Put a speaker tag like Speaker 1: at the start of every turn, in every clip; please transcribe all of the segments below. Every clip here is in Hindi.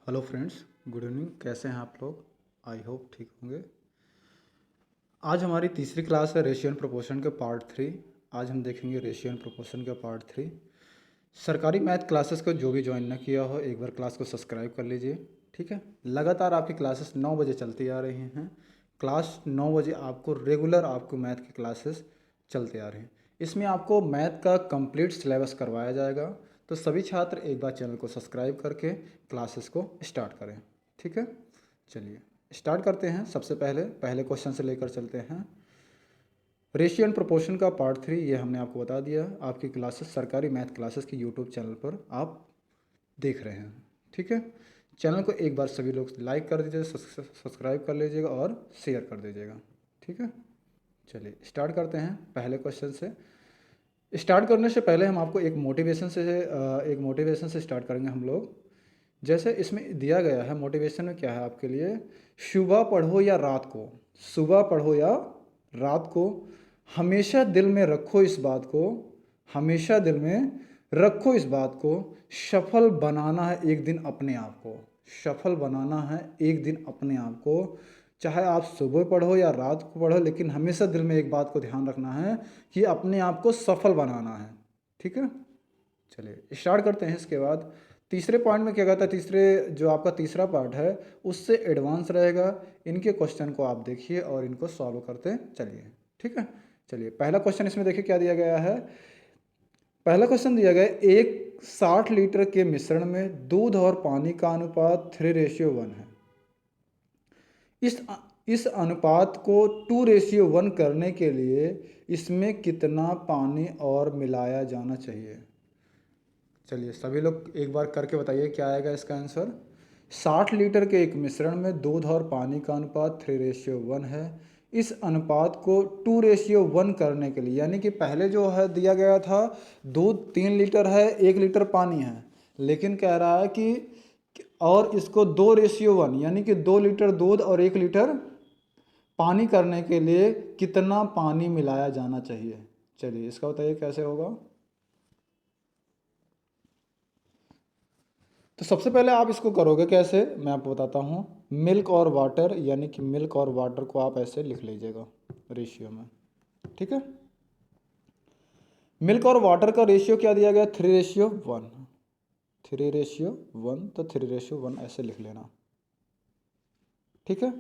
Speaker 1: Hello friends, good evening. कैसे हैं आप लोग? आई होप ठीक होंगे। आज हमारी तीसरी क्लास है रेशियो एंड प्रोपोर्शन का पार्ट 3। आज हम देखेंगे रेशियो एंड प्रोपोर्शन का पार्ट 3। सरकारी मैथ क्लासेस को जो भी ज्वाइन न किया हो एक बार क्लास को सब्सक्राइब कर लीजिए। ठीक है, लगातार आपकी क्लासेस 9 बजे चलती आ रही हैं। क्लास 9 बजे आपको रेगुलर आपको मैथ की क्लासेस चलते आ रहे हैं। इसमें आपको मैथ का कंप्लीट सिलेबस करवाया जाएगा। तो सभी छात्र एक बार चैनल को सब्सक्राइब करके क्लासेस को स्टार्ट करें। ठीक है, चलिए स्टार्ट करते हैं। सबसे पहले क्वेश्चन से लेकर चलते हैं। रेशियो एंड प्रोपोर्शन का पार्ट 3 ये हमने आपको बता दिया। आपकी क्लासेस सरकारी मैथ क्लासेस की यूट्यूब चैनल पर आप देख रहे हैं। ठीक है, चैनल को एक बार सभी लोग लाइक कर दीजिए, सब्सक्राइब कर लीजिएगा और शेयर कर दीजिएगा। ठीक है, चलिए स्टार्ट करते हैं पहले क्वेश्चन से। स्टार्ट करने से पहले हम आपको एक मोटिवेशन से स्टार्ट करेंगे हम लोग। जैसे इसमें दिया गया है, मोटिवेशन में क्या है आपके लिए, सुबह पढ़ो या रात को, सुबह पढ़ो या रात को, हमेशा दिल में रखो इस बात को, हमेशा दिल में रखो इस बात को, सफल बनाना है एक दिन अपने आप को, सफल बनाना है एक दिन अपने आप को। चाहे आप सुबह पढ़ो या रात को पढ़ो, लेकिन हमेशा दिल में एक बात को ध्यान रखना है कि अपने आप को सफल बनाना है। ठीक है, चलिए स्टार्ट करते हैं। इसके बाद तीसरे पॉइंट में क्या कहता है, तीसरे जो आपका तीसरा पार्ट है उससे एडवांस रहेगा। इनके क्वेश्चन को आप देखिए और इनको सॉल्व करते चलिए। ठीक है, चलिए पहला क्वेश्चन इसमें देखिए क्या दिया गया है। पहला क्वेश्चन दिया गया है, एक 60 लीटर के मिश्रण में दूध और पानी का अनुपात 3:1 है। इस इस अनुपात को 2:1 करने के लिए इसमें कितना पानी और मिलाया जाना चाहिए? चलिए सभी लोग एक बार करके बताइए क्या आएगा इसका आंसर। 60 लीटर के एक मिश्रण में दूध और पानी का अनुपात 3:1 है। इस अनुपात को 2:1 करने के लिए, यानी कि पहले जो है दिया गया था दूध 3 लीटर है, 1 लीटर पानी है, लेकिन कह रहा है कि और इसको 2:1 यानी कि 2 लीटर दूध और 1 लीटर पानी करने के लिए कितना पानी मिलाया जाना चाहिए। चलिए इसका बताइए कैसे होगा। तो सबसे पहले आप इसको करोगे कैसे, मैं आपको बताता हूँ। मिल्क और वाटर, यानी कि मिल्क और वाटर को आप ऐसे लिख लीजिएगा रेशियो में। ठीक है, मिल्क और वाटर का रेशियो क्या दिया गया, 3:1, 3:1, तो 3:1 ऐसे लिख लेना। ठीक है,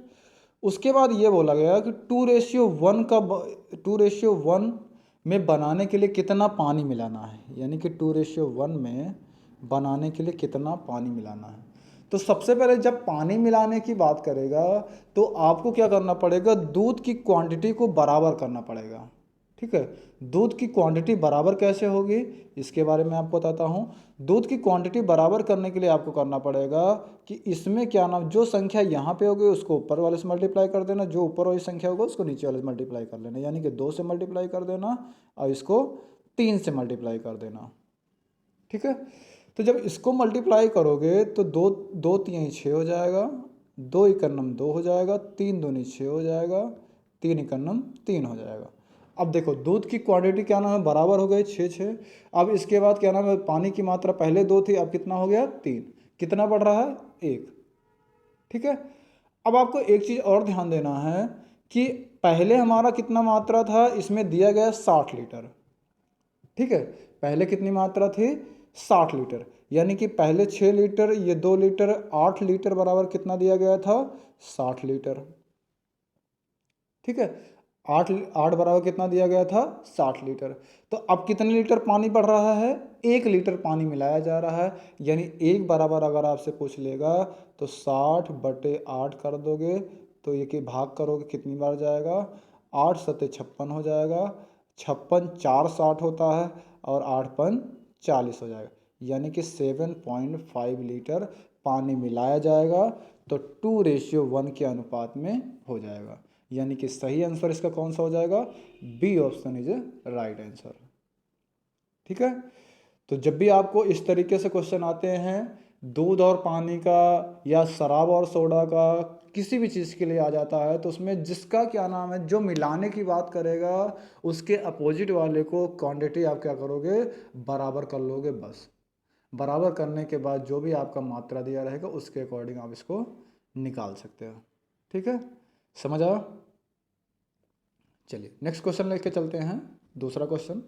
Speaker 1: उसके बाद ये बोला गया कि 2:1 में बनाने के लिए कितना पानी मिलाना है, यानी कि 2:1 में बनाने के लिए कितना पानी मिलाना है। तो सबसे पहले जब पानी मिलाने की बात करेगा तो आपको क्या करना पड़ेगा, दूध की क्वांटिटी को बराबर करना पड़ेगा। ठीक है, दूध की क्वांटिटी बराबर कैसे होगी इसके बारे में आपको बताता हूँ। दूध की क्वांटिटी बराबर करने के लिए आपको करना पड़ेगा कि इसमें क्या नाम, जो संख्या यहाँ पे होगी उसको ऊपर वाले से मल्टीप्लाई कर देना, जो ऊपर वाली संख्या होगा उसको नीचे वाले से मल्टीप्लाई कर लेना, यानी कि 2 से मल्टीप्लाई कर देना और इसको 3 से मल्टीप्लाई कर देना। ठीक है, तो जब इसको मल्टीप्लाई करोगे तो दो दो तीन 6 हो जाएगा, 2 × 2 हो जाएगा, 3 दूनी 6 हो जाएगा, 3 × 3 हो जाएगा। अब देखो दूध की क्वांटिटी क्या नाम है, बराबर हो गई 6-6। अब इसके बाद क्या नाम है, पानी की मात्रा पहले 2 थी, अब कितना हो गया 3, कितना बढ़ रहा है 1। ठीक है, अब आपको एक चीज़ और ध्यान देना है कि पहले हमारा कितना मात्रा था, इसमें दिया गया 60 लीटर। ठीक है, पहले कितनी मात्रा थी 60 लीटर, यानी कि पहले 6 लीटर, ये 2 लीटर, 8 लीटर बराबर कितना दिया गया था 60 लीटर। ठीक है, 8 8 बराबर कितना दिया गया था 60 लीटर। तो अब कितने लीटर पानी बढ़ रहा है, 1 लीटर पानी मिलाया जा रहा है, यानी 1 बराबर अगर आपसे पूछ लेगा तो 60/8 कर दोगे तो ये कि भाग करोगे कितनी बार जाएगा, 8 सत्ते 56 हो जाएगा, 56 4 60 होता है और 8×5 = 40 हो जाएगा, यानी कि 7.5 लीटर पानी मिलाया जाएगा। तो 2:1 के अनुपात में हो जाएगा, यानी कि सही आंसर इसका कौन सा हो जाएगा, B option is a right answer. ठीक है, तो जब भी आपको इस तरीके से क्वेश्चन आते हैं दूध और पानी का या शराब और सोडा का, किसी भी चीज़ के लिए आ जाता है, तो उसमें जिसका क्या नाम है, जो मिलाने की बात करेगा उसके अपोजिट वाले को क्वांटिटी आप क्या करोगे, बराबर कर लोगे बस। बराबर करने के बाद जो भी आपका मात्रा दिया रहेगा उसके अकॉर्डिंग आप इसको निकाल सकते हो। ठीक है, समझ आया? चलिए नेक्स्ट क्वेश्चन लेके चलते हैं। दूसरा क्वेश्चन,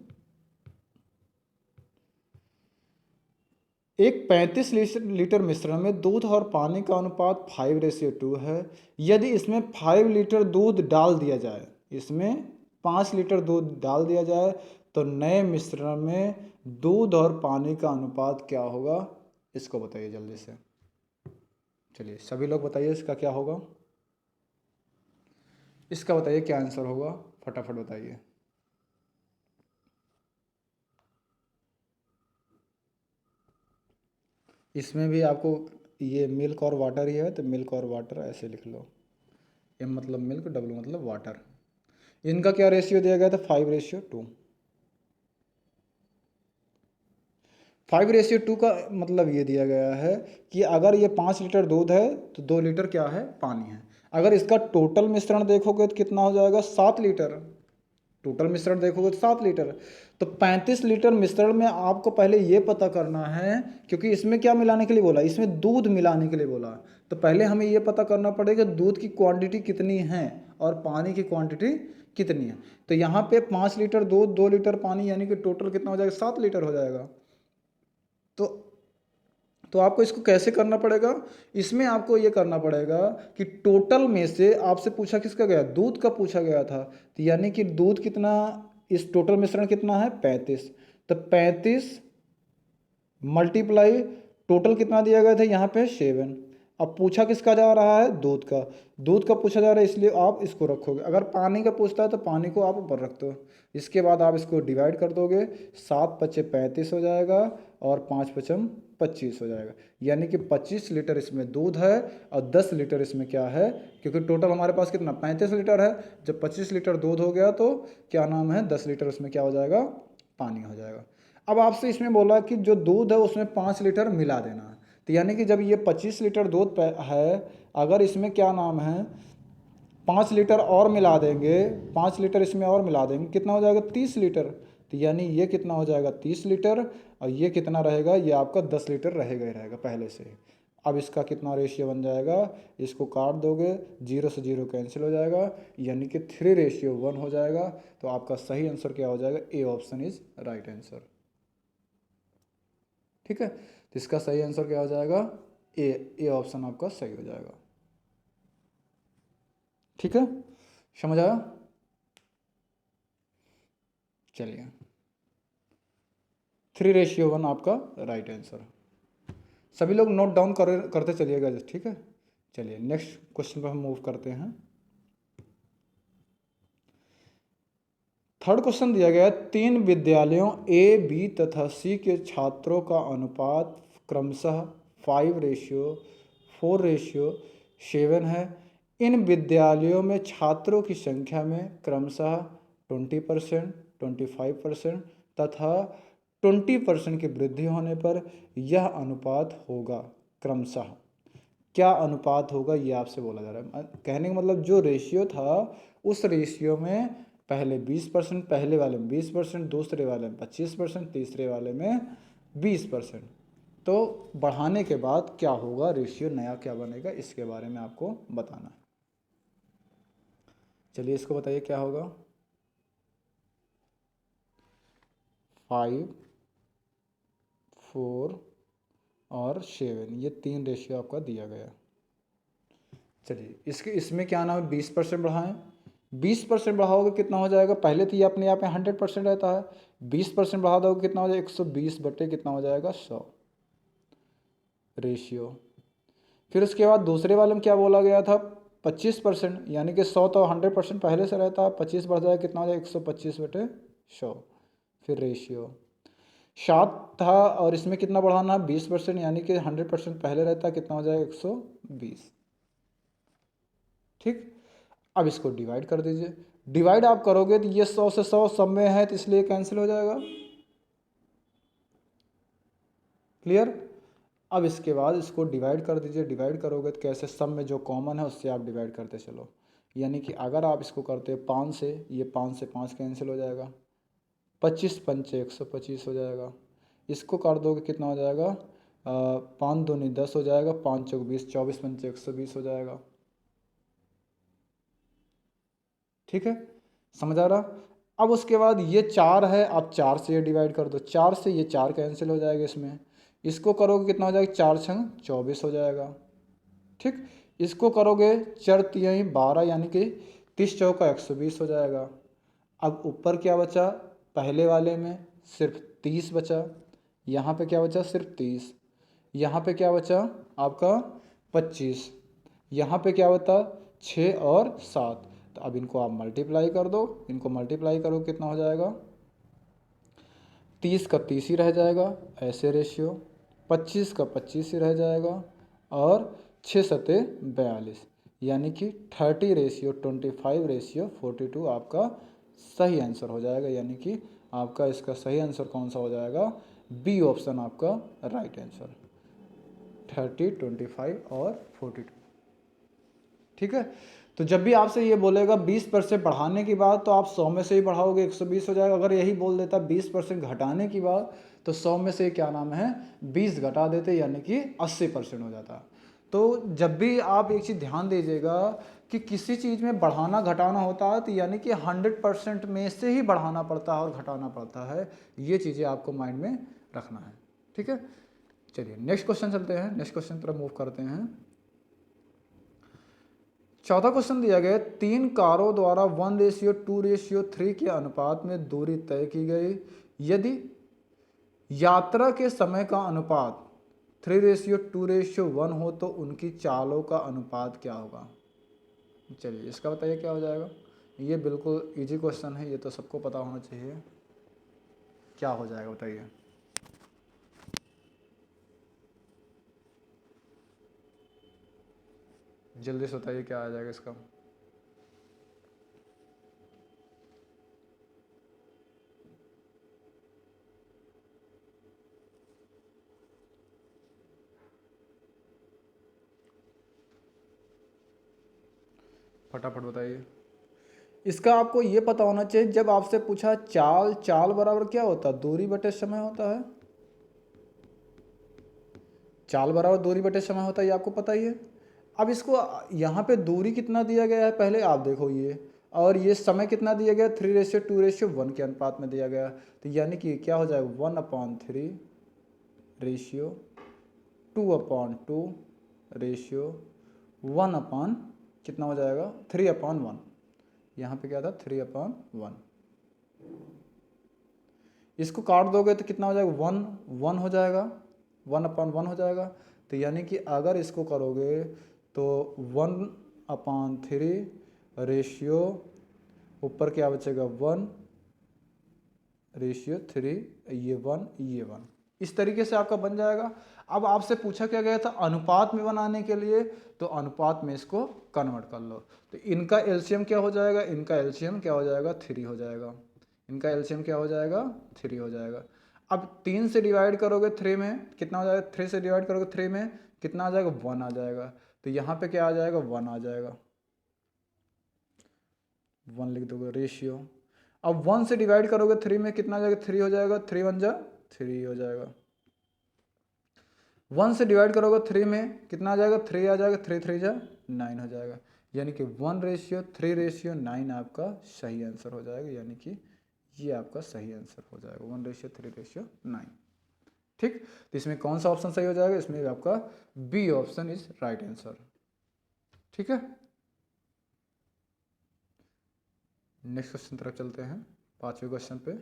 Speaker 1: एक 35 लीटर मिश्रण में दूध और पानी का अनुपात 5:2 है। यदि इसमें 5 लीटर दूध डाल दिया जाए, इसमें 5 लीटर दूध डाल दिया जाए तो नए मिश्रण में दूध और पानी का अनुपात क्या होगा? इसको बताइए जल्दी से। चलिए सभी लोग बताइए इसका क्या होगा, इसका बताइए क्या आंसर होगा, फटाफट बताइए। इसमें भी आपको ये मिल्क और वाटर ही है तो मिल्क और वाटर ऐसे लिख लो। M मतलब मिल्क, W मतलब वाटर। इनका क्या रेशियो दिया गया था? 5:2। 5:2 का मतलब ये दिया गया है कि अगर ये 5 लीटर दूध है तो 2 लीटर क्या है? पानी है। अगर इसका टोटल मिश्रण देखोगे तो कितना हो जाएगा? 7 लीटर। टोटल मिश्रण देखोगे तो 7 लीटर। तो 35 लीटर मिश्रण में आपको पहले ये पता करना है, क्योंकि इसमें क्या मिलाने के लिए बोला? इसमें दूध मिलाने के लिए बोला। तो पहले हमें ये पता करना पड़ेगा दूध की क्वांटिटी कितनी है और पानी की क्वांटिटी कितनी है। तो यहाँ पे 5 लीटर दूध, 2 लीटर पानी, यानी कि टोटल कितना हो जाएगा? 7 लीटर हो जाएगा। तो आपको इसको कैसे करना पड़ेगा? इसमें आपको ये करना पड़ेगा कि टोटल में से आपसे पूछा किसका गया? दूध का पूछा गया था। तो यानी कि दूध कितना, इस टोटल मिश्रण कितना है? 35। तो 35 मल्टीप्लाई टोटल कितना दिया गया था यहाँ पे? 7। अब पूछा किसका जा रहा है? दूध का। दूध का पूछा जा रहा है इसलिए आप इसको रखोगे। अगर पानी का पूछता है तो पानी को आप ऊपर रख दो। इसके बाद आप इसको डिवाइड कर दोगे, 7×5 = 35 हो जाएगा और 5×5 = 25 हो जाएगा। यानी कि 25 लीटर इसमें दूध है और 10 लीटर इसमें क्या है? क्योंकि टोटल हमारे पास कितना? 35 लीटर है। जब 25 लीटर दूध हो गया तो क्या नाम है? 10 लीटर उसमें क्या हो जाएगा? पानी हो जाएगा। अब आपसे इसमें बोला कि जो दूध है उसमें 5 लीटर मिला देना। तो यानी कि जब ये 25 लीटर दूध है, अगर इसमें क्या नाम है 5 लीटर और मिला देंगे, 5 लीटर इसमें और मिला देंगे, कितना हो जाएगा? 30 लीटर। तो यानी ये कितना हो जाएगा? 30 लीटर। और ये कितना रहेगा? ये आपका 10 लीटर रहेगा ही रहेगा पहले से। अब इसका कितना रेशियो बन जाएगा? इसको काट दोगे, 0 से 0 कैंसिल हो जाएगा, यानी कि 3:1 हो जाएगा। तो आपका सही आंसर क्या हो जाएगा? A option is right answer. ठीक है, तो इसका सही आंसर क्या हो जाएगा? ए ऑप्शन आपका सही हो जाएगा। ठीक है, समझ आया? चलिए 3:1 आपका राइट आंसर। सभी लोग नोट डाउन करते चलिएगा। ठीक है, चलिए नेक्स्ट क्वेश्चन पर हम मूव करते हैं। थर्ड क्वेश्चन दिया गया है, 3 विद्यालयों ए, बी तथा सी के छात्रों का अनुपात क्रमशः 5:4:7 है। इन विद्यालयों में छात्रों की संख्या में क्रमशः 20%, 25% तथा 20% की वृद्धि होने पर यह अनुपात होगा क्रमशः। क्या अनुपात होगा ये आपसे बोला जा रहा है। कहने का मतलब जो रेशियो था उस रेशियो में पहले 20%, पहले वाले में 20%, दूसरे वाले में 25%, तीसरे वाले में 20%। तो बढ़ाने के बाद क्या होगा, रेशियो नया क्या बनेगा, इसके बारे में आपको बताना है। चलिए इसको बताइए क्या होगा। 5, 4 और 7, ये 3 रेशियो आपका दिया गया। चलिए इसमें क्या नाम है? 20% बढ़ाएं। 20% बढ़ाओगे कितना हो जाएगा? पहले तो ये अपने आप में 100% रहता है। 20% बढ़ा दोगे कितना हो जाएगा? 120 बटे कितना हो जाएगा? 100 रेशियो। फिर उसके बाद दूसरे वाले में क्या बोला गया था? 25%, यानी कि 100 तो 100% पहले से रहता है, 25 बढ़ जाएगा कितना हो जाएगा? 125 बटे 100। फिर रेशियो 7 था और इसमें कितना बढ़ाना है? 20%, यानी कि 100% पहले रहता है, कितना हो जाएगा? 120। ठीक, अब इसको डिवाइड कर दीजिए। डिवाइड आप करोगे तो ये 100 से 100 सब में है तो इसलिए कैंसिल हो जाएगा। क्लियर? अब इसके बाद इसको डिवाइड कर दीजिए। डिवाइड करोगे तो कैसे? सब में जो कॉमन है उससे आप डिवाइड करते चलो। यानी कि अगर आप इसको करते 5 से, ये 5 से 5 कैंसिल हो जाएगा, 25×5 = 125 हो जाएगा। इसको काट दोगे कितना हो जाएगा, 5 दूनी 10 हो जाएगा, 5 चौक 20, 24 पंचे 120 हो जाएगा। ठीक है, समझ आ रहा। अब उसके बाद ये 4 है, आप 4 से ये डिवाइड कर दो, 4 से ये 4 कैंसिल हो जाएगा इसमें। इसको करोगे कितना हो जाएगा, 4 छंग 24 हो जाएगा। ठीक, इसको करोगे 4 तिहाई 12 यानी कि 30 चौका 120 हो जाएगा। अब ऊपर क्या बचा, पहले वाले में सिर्फ 30 बचा, यहाँ पे क्या बचा सिर्फ 30, यहाँ पे क्या बचा आपका 25, यहाँ पे क्या बता 6 और 7। तो अब इनको आप मल्टीप्लाई कर दो, इनको मल्टीप्लाई करो कितना हो जाएगा, 30 का 30 ही रह जाएगा ऐसे रेशियो, 25 का 25 ही रह जाएगा, और 6 सते 42 यानी कि 30:25:42 आपका सही आंसर हो जाएगा। यानी कि आपका इसका सही आंसर कौन सा हो जाएगा, बी ऑप्शन आपका राइट आंसर, 30, 25 और 42। ठीक है, तो जब भी आपसे ये बोलेगा 20% बढ़ाने की बात, तो आप 100 में से ही बढ़ाओगे 120 हो जाएगा। अगर यही बोल देता 20% घटाने की बात, तो 100 में से क्या नाम है 20 घटा देते, यानी कि 80% हो जाता। तो जब भी आप एक चीज़ ध्यान दीजिएगा कि किसी चीज़ में बढ़ाना घटाना होता है, तो यानी कि 100% में से ही बढ़ाना पड़ता है और घटाना पड़ता है। ये चीज़ें आपको माइंड में रखना है। ठीक है, चलिए नेक्स्ट क्वेश्चन चलते हैं, नेक्स्ट क्वेश्चन तरफ मूव करते हैं। चौथा क्वेश्चन दिया गया, 3 कारों द्वारा 1:2:3 के अनुपात में दूरी तय की गई। यदि यात्रा के समय का अनुपात 3:2:1 हो तो उनकी चालों का अनुपात क्या होगा। चलिए इसका बताइए क्या हो जाएगा। ये बिल्कुल इजी क्वेश्चन है, ये तो सबको पता होना चाहिए। क्या हो जाएगा बताइए। जल्दी से बताइए क्या आ जाएगा इसका। फटाफट बताइए। इसका आपको ये पता होना चाहिए, जब आपसे पूछा चाल, चाल बराबर क्या होता है, दूरी बटे समय होता है। चाल बराबर दूरी बटे समय होता है, ये आपको पता ही है। अब इसको यहाँ पे दूरी कितना दिया गया है पहले आप देखो ये, और ये समय कितना दिया गया 3:2:1 के अनुपात में दिया गया। तो यानी कि क्या हो जाएगा 1/3:2/2 रेशियो 1 कितना हो जाएगा 3/1। यहाँ पे क्या था 3/1। इसको काट दोगे तो कितना हो जाएगा 1 हो जाएगा, 1/1 हो जाएगा। तो यानी कि अगर इसको करोगे तो 1/3 रेशियो ऊपर क्या बचेगा 1:3, ये 1 इस तरीके से आपका बन जाएगा। अब आपसे पूछा क्या गया था अनुपात में बनाने के लिए, तो अनुपात में इसको कन्वर्ट कर लो। तो इनका एलसीएम क्या हो जाएगा, इनका एलसीएम क्या हो जाएगा 3 हो जाएगा, इनका एलसीएम क्या हो जाएगा 3 हो जाएगा। अब 3 से डिवाइड करोगे 3 में कितना हो जाएगा, 3 से डिवाइड करोगे 3 में कितना आ जाएगा 1 आ जाएगा। तो यहाँ पे क्या आ जाएगा 1 आ जाएगा, 1 लिख दोगे रेशियो। अब 1 से डिवाइड करोगे 3 में कितना आ जाएगा 3 हो जाएगा, 3 1 जा 3 हो जाएगा। 1 से डिवाइड करोगे 3 में कितना आ जाएगा 3 आ जाएगा, 3 3 जा 9 हो जाएगा। यानी कि 1:3:9 आपका सही आंसर हो जाएगा। यानी कि ये आपका सही आंसर हो जाएगा 1:3:9। ठीक, तो इसमें कौन सा ऑप्शन सही हो जाएगा, इसमें आपका B option is right answer. ठीक है, नेक्स्ट क्वेश्चन तरफ चलते हैं, 5वें क्वेश्चन पे।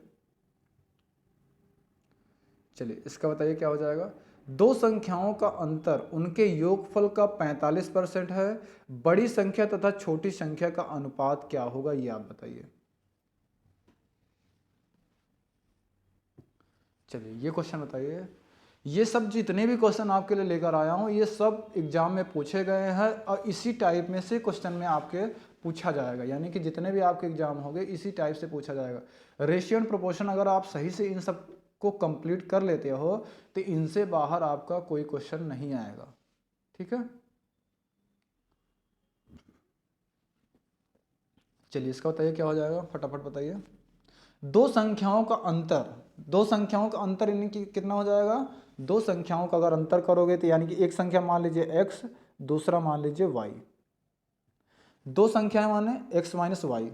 Speaker 1: चलिए इसका बताइए क्या हो जाएगा। दो संख्याओं का अंतर उनके योगफल का 45% है, बड़ी संख्या तथा छोटी संख्या का अनुपात क्या होगा, ये आप बताइए। चलिए ये क्वेश्चन बताइए। ये सब जितने भी क्वेश्चन आपके लिए लेकर आया हूँ ये सब एग्जाम में पूछे गए हैं और इसी टाइप में से क्वेश्चन में आपके पूछा जाएगा। यानी कि जितने भी आपके एग्जाम होंगे इसी टाइप से पूछा जाएगा। रेशियो एंड प्रोपोर्शन अगर आप सही से इन सब को कंप्लीट कर लेते हो तो इनसे बाहर आपका कोई क्वेश्चन नहीं आएगा। ठीक है, चलिए इसका बताइए क्या हो जाएगा, फटाफट बताइए। दो संख्याओं का अंतर दो संख्याओं का अंतर इनकी कितना हो जाएगा, दो संख्याओं का अगर अंतर करोगे तो यानी कि एक संख्या मान लीजिए x, दूसरा मान लीजिए y, दो संख्याएं माने x माइनस वाई,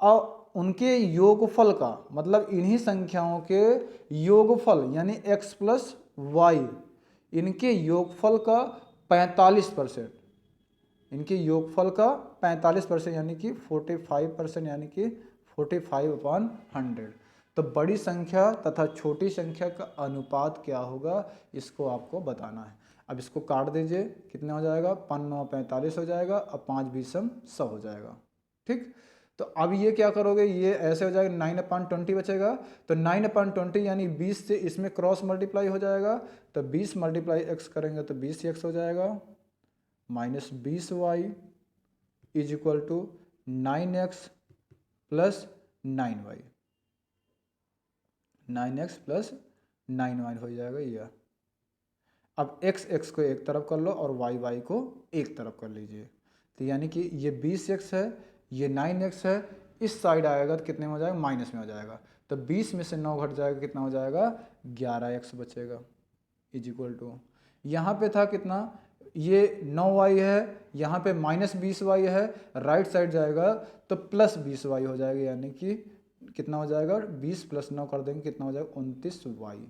Speaker 1: और उनके योगफल का मतलब इन्हीं संख्याओं के योगफल यानी x प्लस वाई, इनके योगफल का 45%, इनके योगफल का 45% यानी कि 45%, यानी कि 45/100। तो बड़ी संख्या तथा छोटी संख्या का अनुपात क्या होगा, इसको आपको बताना है। अब इसको काट दीजिए, कितना हो जाएगा, 5 9 45 हो जाएगा, और 5 20 100 हो जाएगा। ठीक, तो अब ये क्या करोगे, ये ऐसे हो जाएगा, 9/20 बचेगा, तो 9/20 यानी 20 से इसमें क्रॉस मल्टीप्लाई हो जाएगा, तो 20 मल्टीप्लाई x करेंगे तो 20x हो जाएगा, minus 20y is equal to 9x plus 9y, 9x plus 9y हो जाएगा ये। अब x को एक तरफ कर लो और y को एक तरफ कर लीजिए, तो यानी कि ये 20x है, ये 9x है, इस साइड आएगा तो कितने में हो जाएगा, माइनस में हो जाएगा, तो 20 में से 9 घट जाएगा, कितना हो जाएगा, 11x बचेगा, इज इक्वल टू, यहाँ पे था कितना, ये 9y है, यहाँ पे माइनस 20y है, राइट साइड जाएगा तो प्लस 20y हो जाएगा, यानी कि कितना हो जाएगा, 20 प्लस 9 कर देंगे, कितना हो जाएगा, 29y।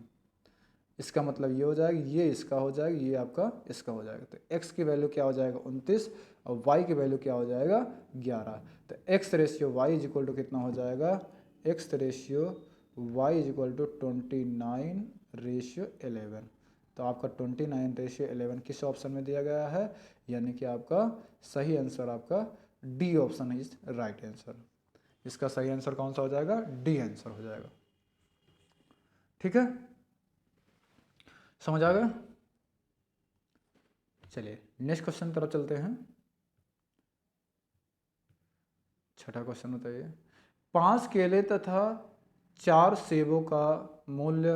Speaker 1: इसका मतलब ये हो जाएगा, ये इसका हो जाएगा, ये आपका इसका हो जाएगा, तो x की वैल्यू क्या हो जाएगा, 29, और y की वैल्यू क्या हो जाएगा, 11। तो x ratio y is equal to कितना हो जाएगा, x ratio y is equal to 29/11। तो आपका 29/11 किस ऑप्शन में दिया गया है, यानी कि आपका सही आंसर आपका D option is right answer. इसका सही आंसर कौन सा हो जाएगा, डी आंसर हो जाएगा। ठीक है, समझ आ गया। चलिए नेक्स्ट क्वेश्चन तरफ चलते हैं। छठा क्वेश्चन बताइए, 5 केले तथा 4 सेबों का मूल्य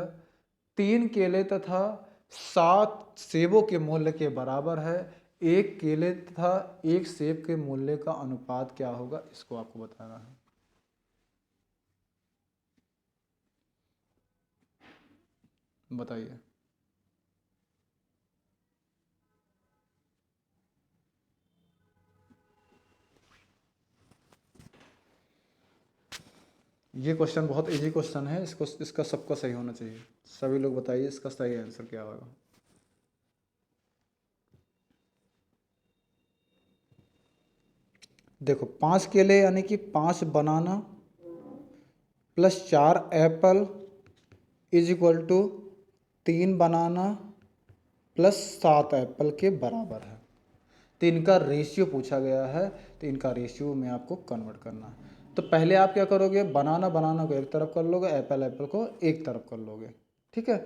Speaker 1: 3 केले तथा 7 सेबों के मूल्य के बराबर है, एक केले तथा एक सेब के मूल्य का अनुपात क्या होगा, इसको आपको बताना है। बताइए। ये क्वेश्चन बहुत इजी क्वेश्चन है, इसका सबका सही होना चाहिए। सभी लोग बताइए इसका सही आंसर क्या होगा। देखो 5 केले यानी कि 5 banana plus 4 apple is equal to 3 banana plus 7 apple के बराबर है। तो इनका रेशियो पूछा गया है, तो इनका रेशियो में आपको कन्वर्ट करना है। तो पहले आप क्या करोगे, बनाना को एक तरफ कर लोगे, एप्पल को एक तरफ कर लोगे। ठीक है,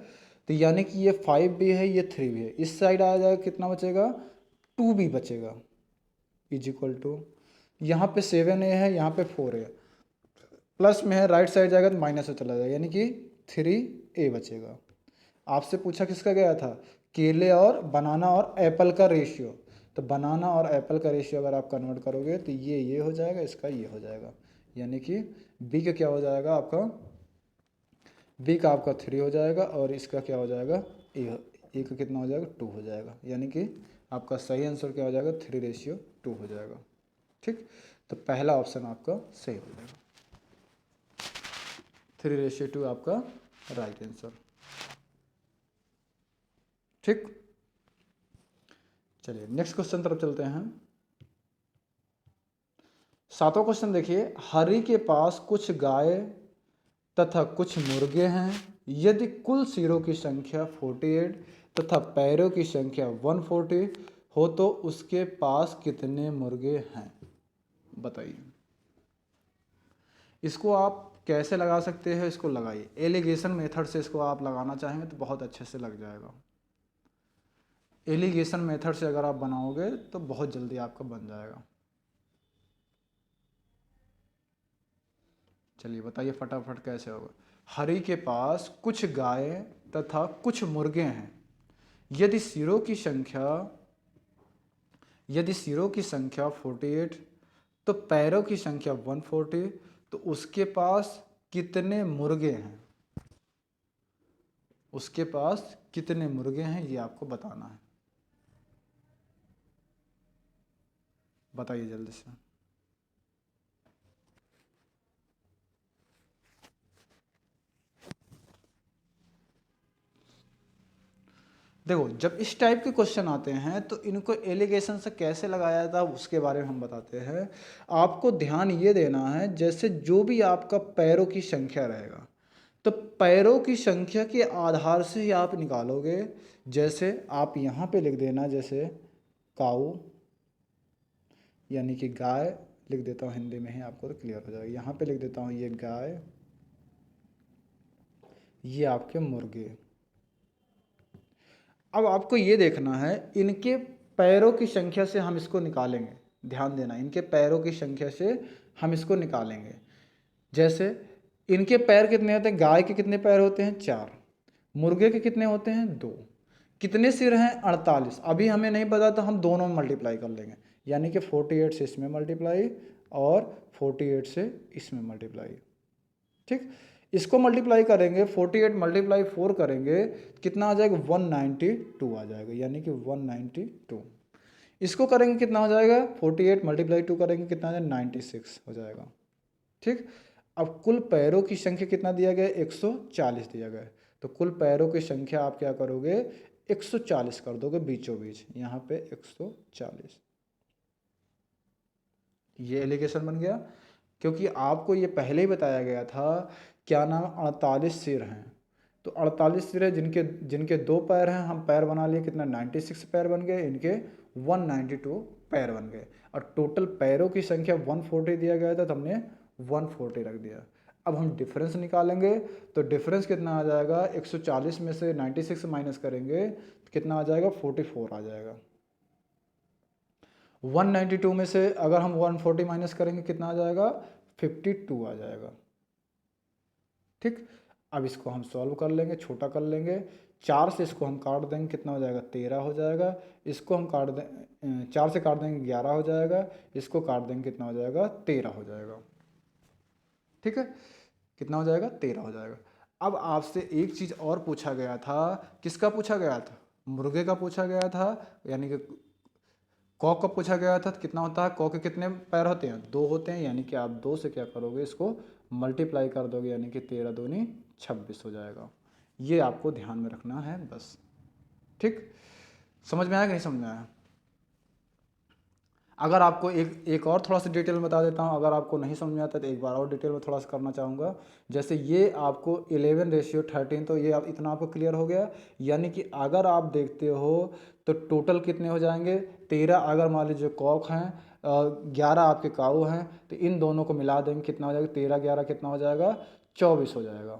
Speaker 1: तो यानी कि ये 5 भी है, ये 3 भी है, इस साइड आ जाएगा, कितना बचेगा, 2 भी बचेगा, इज इक्वल टू, यहाँ पे 7a है, यहाँ पे 4a है, प्लस में है, राइट साइड जाएगा तो माइनस में चला जाएगा, यानी कि 3a बचेगा। आपसे पूछा किसका गया था, केले और बनाना और एप्पल का रेशियो, तो बनाना और एप्पल का रेशियो अगर आप कन्वर्ट करोगे तो ये हो जाएगा, इसका ये हो जाएगा, यानी कि बी का क्या हो जाएगा आपका, बी का आपका 3 हो जाएगा, और इसका क्या हो जाएगा, ए का कितना हो जाएगा, 2 हो जाएगा, यानी कि आपका सही आंसर क्या हो जाएगा, 3:2 हो जाएगा। ठीक, तो पहला ऑप्शन आपका सही हो जाएगा, 3:2 आपका राइट आंसर। ठीक, चलिए नेक्स्ट क्वेश्चन तरफ चलते हैं। 7वां क्वेश्चन देखिए, हरि के पास कुछ गाय तथा कुछ मुर्गे हैं, यदि कुल सिरों की संख्या 48 तथा पैरों की संख्या 140 हो तो उसके पास कितने मुर्गे हैं, बताइए। इसको आप कैसे लगा सकते हैं, इसको लगाइए, एलिगेशन मेथड से इसको आप लगाना चाहेंगे तो बहुत अच्छे से लग जाएगा। एलिगेशन मेथड से अगर आप बनाओगे तो बहुत जल्दी आपका बन जाएगा। चलिए बताइए फटाफट कैसे होगा। हरि के पास कुछ गाय तथा कुछ मुर्गे हैं, यदि सिरों की संख्या 48 तो पैरों की संख्या 140, तो उसके पास कितने मुर्गे हैं। उसके पास कितने मुर्गे हैं ये आपको बताना है। बताइए जल्दी से। देखो, जब इस टाइप के क्वेश्चन आते हैं तो इनको एलिगेशन से कैसे लगाया था उसके बारे में हम बताते हैं। आपको ध्यान ये देना है, जैसे जो भी आपका पैरों की संख्या रहेगा तो पैरों की संख्या के आधार से ही आप निकालोगे। जैसे आप यहाँ पे लिख देना, जैसे काऊ यानी कि गाय लिख देता हूँ हिंदी में ही, आपको तो क्लियर हो जाएगा। यहाँ पे लिख देता हूँ ये गाय, ये आपके मुर्गे। अब आपको ये देखना है, इनके पैरों की संख्या से हम इसको निकालेंगे। ध्यान देना, इनके पैरों की संख्या से हम इसको निकालेंगे। जैसे इनके पैर कितने होते हैं, गाय के कितने पैर होते हैं 4, मुर्गे के कितने होते हैं 2, कितने सिर हैं 48। अभी हमें नहीं पता तो हम दोनों में मल्टीप्लाई कर लेंगे, यानी कि 48 से इसमें मल्टीप्लाई और 48 से इसमें मल्टीप्लाई। ठीक, इसको मल्टीप्लाई करेंगे, 48 मल्टीप्लाई 4 करेंगे, कितना आ जाएगा 192 आ जाएगा, यानी कि 192। इसको करेंगे कितना हो जाएगा, 48 मल्टीप्लाई 2 करेंगे कितना आ जाएगा 96 हो जाएगा। ठीक, अब कुल पैरों की संख्या कितना दिया गया, 140 दिया गया है। तो कुल पैरों की संख्या आप क्या करोगे, 140 कर दोगे बीचों बीच, यहाँ पे 140। ये एलिगेशन बन गया, क्योंकि आपको ये पहले ही बताया गया था, क्या नाम, 48 सिर हैं। तो 48 सिर है, जिनके जिनके 2 पैर हैं, हम पैर बना लिए कितना 96 पैर बन गए, इनके 192 पैर बन गए। और टोटल पैरों की संख्या 140 दिया गया था, तो हमने 140 रख दिया। अब हम डिफरेंस निकालेंगे, तो डिफरेंस कितना आ जाएगा, 140 में से 96 माइनस करेंगे तो कितना आ जाएगा 44 आ जाएगा। 192 में से अगर हम 140 माइनस करेंगे कितना आ जाएगा 52 आ जाएगा। ठीक, अब इसको हम सॉल्व कर लेंगे, छोटा कर लेंगे। 4 से इसको हम काट देंगे, कितना हो जाएगा 13 हो जाएगा। इसको हम काट दें, 4 से काट देंगे 11 हो जाएगा। इसको काट देंगे कितना हो जाएगा 13 हो जाएगा। ठीक है, कितना हो जाएगा 13 हो जाएगा। अब आपसे एक चीज़ और पूछा गया था, किसका पूछा गया था, मुर्गे का पूछा गया था, यानी कि कॉक का पूछा गया था। तो कितना होता है, कॉक के कितने पैर होते हैं, 2 होते हैं, यानी कि आप 2 से क्या करोगे, इसको मल्टीप्लाई कर दोगे, यानी कि 13 दूनी 26 हो जाएगा। ये आपको ध्यान में रखना है बस। ठीक, समझ में आया कि नहीं समझ में आया। अगर आपको एक और थोड़ा सा डिटेल में बता देता हूँ, अगर आपको नहीं समझ में आता तो एक बार और डिटेल में थोड़ा सा करना चाहूँगा। जैसे ये आपको 11:13, तो ये आप इतना आपको क्लियर हो गया। यानी कि अगर आप देखते हो तो टोटल कितने हो जाएंगे 13, अगर मान लीजिए कॉक हैं 11 आपके काऊ हैं, तो इन दोनों को मिला देंगे कितना हो जाएगा 13 11 कितना हो जाएगा 24 हो जाएगा।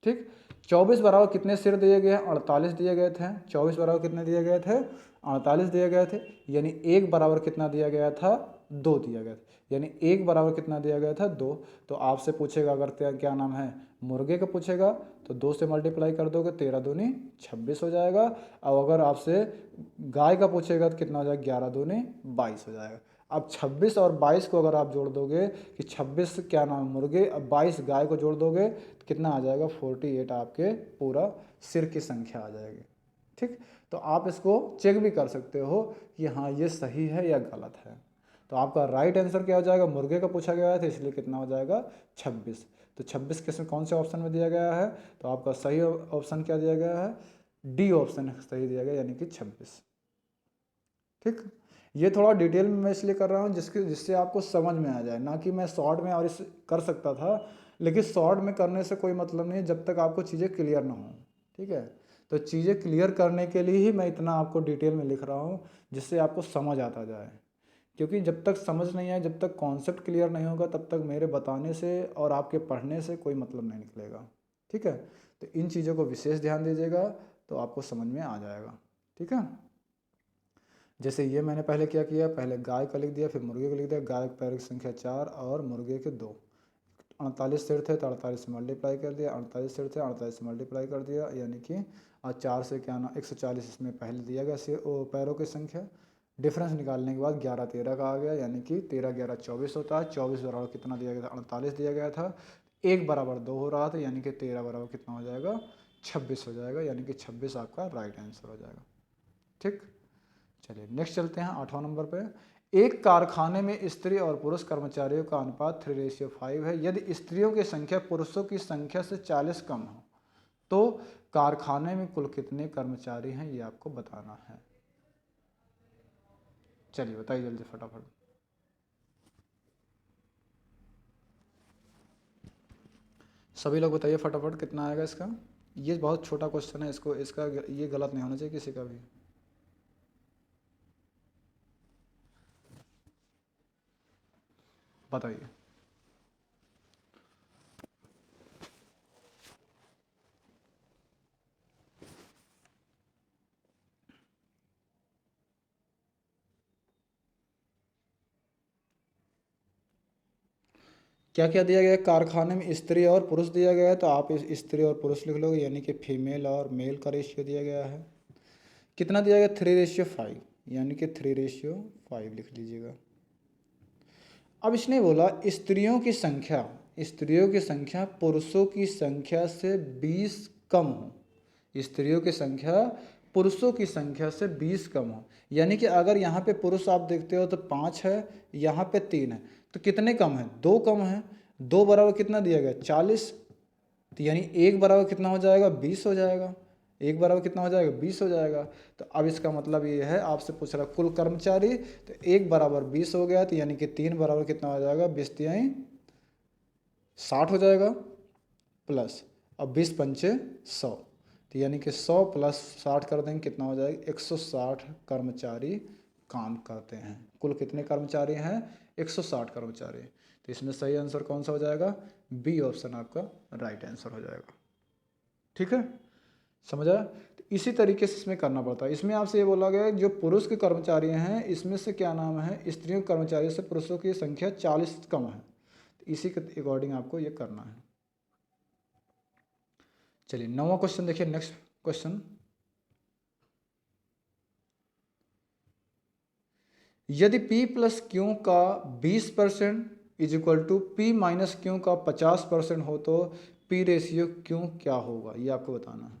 Speaker 1: ठीक, 24 बराबर कितने सिर दिए गए हैं, 48 दिए गए थे। 24 बराबर कितने दिए गए थे, 48 दिए गए थे। यानी 1 बराबर कितना दिया गया था, 2 दिया गया था। यानी 1 बराबर कितना दिया गया था 2। तो आपसे पूछेगा, अगर क्या नाम है मुर्गे का पूछेगा, तो 2 से मल्टीप्लाई कर दोगे, 13 दूनी 26 हो जाएगा। और अगर आपसे गाय का पूछेगा तो कितना हो जाएगा 11 दूनी 22 हो जाएगा। अब 26 और 22 को अगर आप जोड़ दोगे, कि 26 क्या नाम मुर्गे, अब 22 गाय को जोड़ दोगे तो कितना आ जाएगा 48 आपके पूरा सिर की संख्या आ जाएगी। ठीक, तो आप इसको चेक भी कर सकते हो कि हाँ ये सही है या गलत है। तो आपका राइट आंसर क्या हो जाएगा, मुर्गे का पूछा गया था इसलिए कितना हो जाएगा 26। तो 26 किस कौन से ऑप्शन में दिया गया है, तो आपका सही ऑप्शन क्या दिया गया है, डी ऑप्शन सही दिया गया, यानी कि 26। ठीक, ये थोड़ा डिटेल में मैं इसलिए कर रहा हूँ जिससे आपको समझ में आ जाए, ना कि मैं शॉर्ट में और इस कर सकता था, लेकिन शॉर्ट में करने से कोई मतलब नहीं जब तक आपको चीज़ें क्लियर ना हो। ठीक है, तो चीज़ें क्लियर करने के लिए ही मैं इतना आपको डिटेल में लिख रहा हूँ, जिससे आपको समझ आता जाए। क्योंकि जब तक समझ नहीं आए, जब तक कॉन्सेप्ट क्लियर नहीं होगा, तब तक मेरे बताने से और आपके पढ़ने से कोई मतलब नहीं निकलेगा। ठीक है, तो इन चीज़ों को विशेष ध्यान दीजिएगा, तो आपको समझ में आ जाएगा। ठीक है, जैसे ये मैंने पहले क्या किया, पहले गाय का लिख दिया, फिर मुर्गे का लिख दिया। गाय के पैर की संख्या 4 और मुर्गे के 2। 48 सिर थे तो 48 से मल्टीप्लाई कर दिया, 48 सिर थे 48 से मल्टीप्लाई कर दिया, यानी कि 4 से क्या ना 140 इसमें पहले दिया गया सिर पैरों की संख्या। डिफरेंस निकालने के बाद 11 13 का आ गया, यानी कि 13 11 24 होता है। 24 बराबर कितना दिया गया था, 48 दिया गया था। 1 बराबर 2 हो रहा था, यानी कि 13 बराबर कितना हो जाएगा 26 हो जाएगा, यानी कि 26 आपका राइट आंसर हो जाएगा। ठीक, चलिए नेक्स्ट चलते हैं 8वां नंबर पे। एक कारखाने में स्त्री और पुरुष कर्मचारियों का अनुपात 3:5 है। यदि स्त्रियों की संख्या पुरुषों की संख्या से 40 कम हो तो कारखाने में कुल कितने कर्मचारी हैं, ये आपको बताना है। चलिए बताइए जल्दी फटाफट। सभी लोग बताइए फटाफट कितना आएगा इसका। ये बहुत छोटा क्वेश्चन है, इसको इसका ये गलत नहीं होना चाहिए किसी का भी। बताइए। क्या क्या दिया गया है? कारखाने में स्त्री और पुरुष दिया गया है, तो आप स्त्री और पुरुष लिख लोगे, यानी कि फीमेल और मेल का रेशियो दिया गया है। कितना दिया गया? 3:5, यानी कि 3:5 लिख लीजिएगा। अब इसने बोला स्त्रियों की संख्या पुरुषों की संख्या से 20 कम हो। स्त्रियों की संख्या पुरुषों की संख्या से 20 कम हो, यानी कि अगर यहाँ पे पुरुष आप देखते हो तो 5 है, यहाँ पे 3 है, तो कितने कम है? 2 कम है। 2 बराबर कितना दिया गया? 40। तो यानी 1 बराबर कितना हो जाएगा? 20 हो जाएगा। 1 बराबर कितना हो जाएगा? 20 हो जाएगा। तो अब इसका मतलब ये है, आपसे पूछ रहा कुल कर्मचारी, तो 1 बराबर 20 हो गया, तो यानी कि 3 बराबर कितना हो जाएगा? 20 तिहाई 60 हो जाएगा, प्लस अब 20 पंचे 100, तो यानी कि 100 प्लस 60 कर देंगे, कितना हो जाएगा? 160 कर्मचारी काम करते हैं। कुल कितने कर्मचारी हैं? 160 कर्मचारी। तो इसमें सही आंसर कौन सा हो जाएगा? बी ऑप्शन आपका राइट आंसर हो जाएगा। ठीक है, समझ आया? तो इसी तरीके से इसमें करना पड़ता है। इसमें आपसे ये बोला गया है जो पुरुष के कर्मचारी हैं, इसमें से क्या नाम है, स्त्रियों के कर्मचारियों से पुरुषों की संख्या 40 कम है, तो इसी के अकॉर्डिंग आपको ये करना है। चलिए 9वां क्वेश्चन देखिए। नेक्स्ट क्वेश्चन, यदि P प्लस क्यू का 20% is equal to P minus Q का 50% हो तो P रेशियो क्यू क्या होगा, ये आपको बताना है।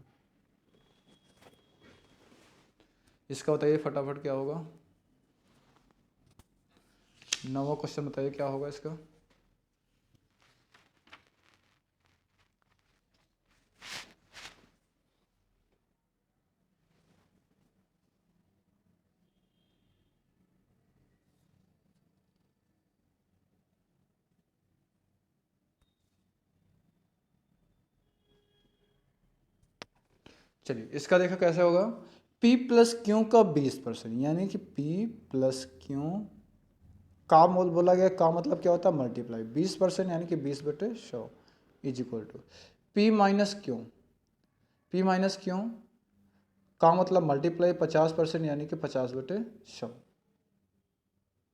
Speaker 1: इसका बताइए फटाफट क्या होगा। 9वां क्वेश्चन बताइए क्या होगा इसका। चलिए इसका देखो कैसे होगा। P प्लस क्यू का 20%, यानी कि P प्लस क्यू का मोल बोला गया, का मतलब क्या होता है? मल्टीप्लाई 20%, यानी कि 20/100 is equal to P minus Q. P minus Q का मतलब मल्टीप्लाई 50%, यानी कि 50/100।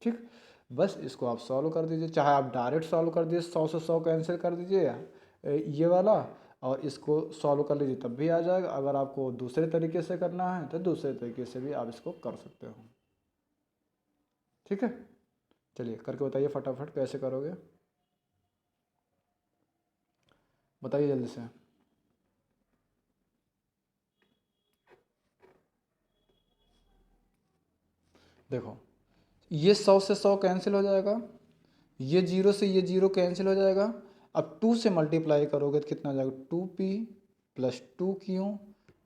Speaker 1: ठीक, बस इसको आप सॉल्व कर दीजिए, चाहे आप डायरेक्ट सॉल्व कर दीजिए, 100 से 100 कैंसिल कर दीजिए ये वाला, और इसको सॉल्व कर लीजिए तब भी आ जाएगा। अगर आपको दूसरे तरीके से करना है तो दूसरे तरीके से भी आप इसको कर सकते हो। ठीक है, चलिए करके बताइए फटाफट कैसे करोगे, बताइए जल्दी से। देखो ये 100 से 100 कैंसिल हो जाएगा, ये 0 से ये 0 कैंसिल हो जाएगा। अब 2 से मल्टीप्लाई करोगे तो कितना हो जाएगा? 2P plus 2Q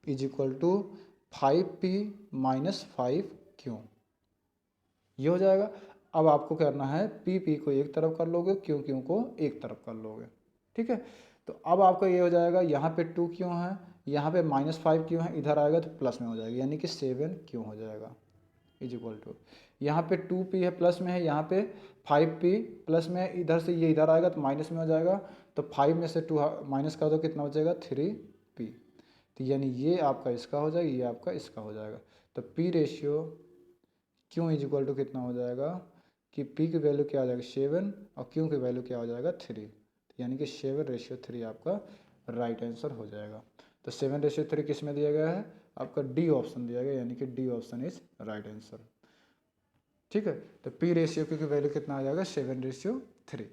Speaker 1: is equal to 5P minus 5Q, ये हो जाएगा। अब आपको करना है P को एक तरफ कर लोगे, Q को एक तरफ कर लोगे। ठीक है, तो अब आपका ये हो जाएगा, यहाँ पे 2Q है, यहाँ पे -5Q है, इधर आएगा तो प्लस में हो जाएगा, यानी कि 7Q हो जाएगा इज इक्वल टू, यहाँ पे 2P है प्लस में है, यहाँ पे 5P प्लस में है, इधर से ये इधर आएगा तो माइनस में हो जाएगा, तो 5 में से 2 माइनस कर दो, कितना हो जाएगा? 3P। तो यानी ये आपका इसका हो जाएगा, ये आपका इसका हो जाएगा। तो P ratio Q is equal to कितना हो जाएगा कि P की वैल्यू क्या हो जाएगा? 7, और Q की वैल्यू क्या हो जाएगा? 3। यानी कि 7:3 आपका राइट आंसर हो जाएगा। तो 7:3 किस में दिया गया है? आपका डी ऑप्शन दिया गया, यानी कि D option is right answer. ठीक है, तो P रेशियो की वैल्यू कितना आ जाएगा? 7:3।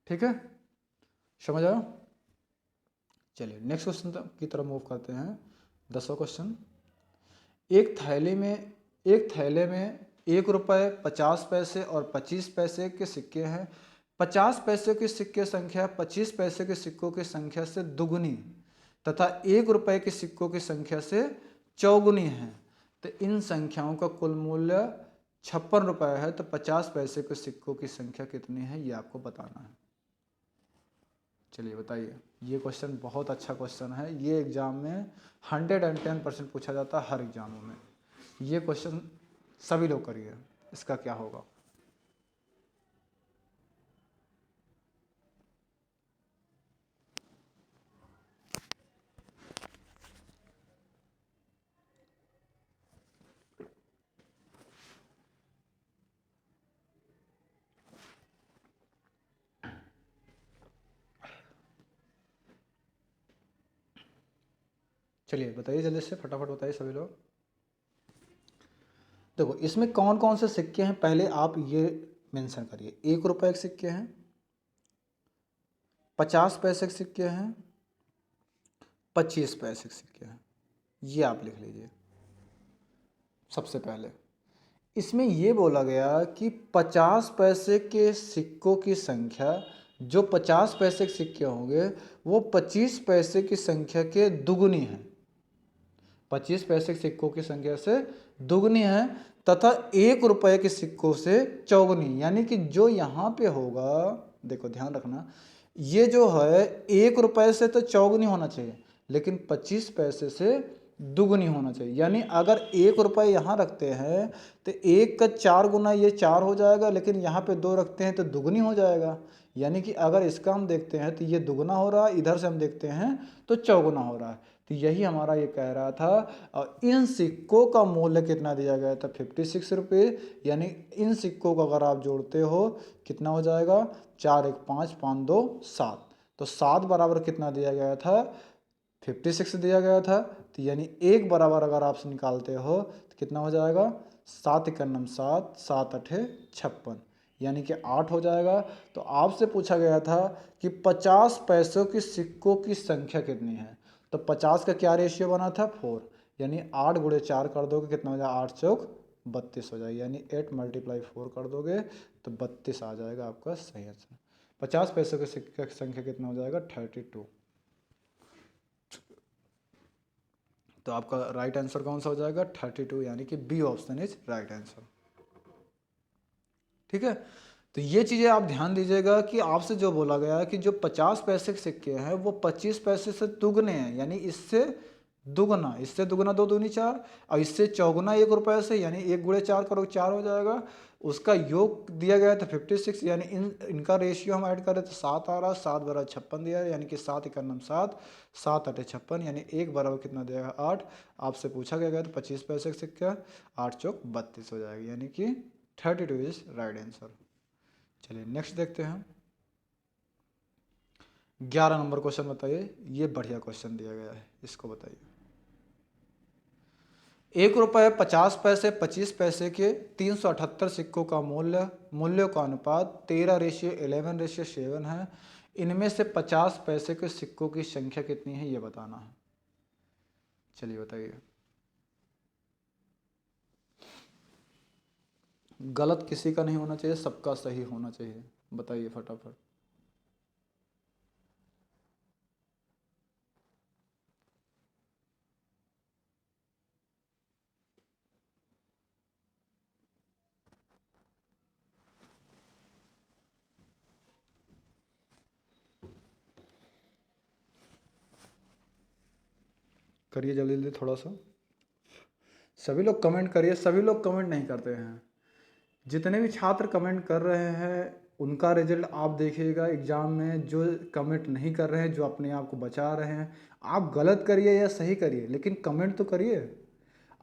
Speaker 1: ठीक है, समझ आया? चलिए नेक्स्ट क्वेश्चन की तरफ मूव करते हैं। 10वां क्वेश्चन, एक थैले में 1 रुपये 50 पैसे और 25 पैसे के सिक्के हैं। 50 पैसे के सिक्के संख्या 25 पैसे के सिक्कों की संख्या से दुगुनी तथा 1 रुपये के सिक्कों की संख्या से चौगुनी है, तो इन संख्याओं का कुल मूल्य 56 रुपये है। तो 50 पैसे के सिक्कों की संख्या कितनी है ये आपको बताना है। चलिए बताइए। ये क्वेश्चन बहुत अच्छा क्वेश्चन है, ये एग्जाम में 110% पूछा जाता है हर एग्जामों में। ये क्वेश्चन सभी लोग करिए, इसका क्या होगा। चलिए बताइए जल्दी से, फटाफट बताइए सभी लोग। देखो इसमें कौन कौन से सिक्के हैं पहले आप ये मेंशन करिए। 1 रुपये के सिक्के हैं, 50 पैसे के सिक्के हैं, 25 पैसे के सिक्के हैं, ये आप लिख लीजिए। सबसे पहले इसमें ये बोला गया कि 50 पैसे के सिक्कों की संख्या, जो 50 पैसे के सिक्के होंगे वो 25 पैसे की संख्या के दुगुनी है। 25 पैसे के सिक्कों की संख्या से दुगनी है तथा 1 रुपये के सिक्कों से चौगुनी, यानी कि जो यहाँ पे होगा, देखो ध्यान रखना, ये जो है 1 रुपये से तो चौगुनी होना चाहिए, लेकिन 25 पैसे से दुगुनी होना चाहिए। यानी अगर 1 रुपये यहाँ रखते हैं तो 1 का 4 गुना ये 4 हो जाएगा, लेकिन यहाँ पे 2 रखते हैं तो दुगुनी हो जाएगा। यानी कि अगर इसका हम देखते हैं तो ये दुगुना हो रहा है, इधर से हम देखते हैं तो चौगुना हो रहा है। तो यही हमारा ये कह रहा था। और इन सिक्कों का मूल्य कितना दिया गया था, 56 रुपये। यानी इन सिक्कों को अगर आप जोड़ते हो कितना हो जाएगा, 4 1 5 5 2 7, तो 7 बराबर कितना दिया गया था, 56 दिया गया था। तो यानी 1 बराबर अगर आप निकालते हो तो कितना हो जाएगा, 7 1 7 7 8 56, यानी कि 8 हो जाएगा। तो आपसे पूछा गया था कि 50 पैसों की सिक्कों की संख्या कितनी है, तो 50 का क्या रेशियो बना था, 4, यानी 8 गुणे 4 कर दोगे कितना हो जाएगा, 8 चौक 32 हो जाएगा। यानी 8 × 4 कर दोगे तो 32 आ जाएगा आपका सही आंसर। 50 पैसों के सिक्के की संख्या कितना हो जाएगा, 32। तो आपका राइट आंसर कौन सा हो जाएगा, 32, यानी कि B option is right answer. ठीक है, तो ये चीज़ें आप ध्यान दीजिएगा कि आपसे जो बोला गया है कि जो 50 पैसे के सिक्के हैं वो 25 पैसे से दुगने हैं, यानी इससे दुगना, इससे दुगना 2 दूनी 4, और इससे चौगुना 1 रुपये से, यानी 1 गुणे 4 करो 4 हो जाएगा। उसका योग दिया गया था 56, यानी इनका रेशियो हम ऐड करें तो 7 आ रहा है, 7 बराबर 56 दिया है, यानी कि 7 1 7 7 8 56, यानी 1 बराबर कितना दिया 8। आपसे पूछा गया तो 25 पैसे का सिक्का, 8 चौक 32 हो जाएगा, यानी कि 32 इज राइट आंसर। चलिए नेक्स्ट देखते हैं। 11 नंबर क्वेश्चन बताइए, ये बढ़िया क्वेश्चन दिया गया है, इसको बताइए। 1 रुपये 50 पैसे 25 पैसे के 378 सिक्कों का मूल्यों का अनुपात 13:11:7 है। इनमें से 50 पैसे के सिक्कों की संख्या कितनी है ये बताना है। चलिए बताइए। गलत किसी का नहीं होना चाहिए, सबका सही होना चाहिए। बताइए फटाफट। करिए जल्दी जल्दी थोड़ा सा, सभी लोग कमेंट करिए। सभी लोग कमेंट नहीं करते हैं। जितने भी छात्र कमेंट कर रहे हैं उनका रिजल्ट आप देखिएगा एग्ज़ाम में। जो कमेंट नहीं कर रहे हैं, जो अपने आप को बचा रहे हैं, आप गलत करिए या सही करिए, लेकिन कमेंट तो करिए।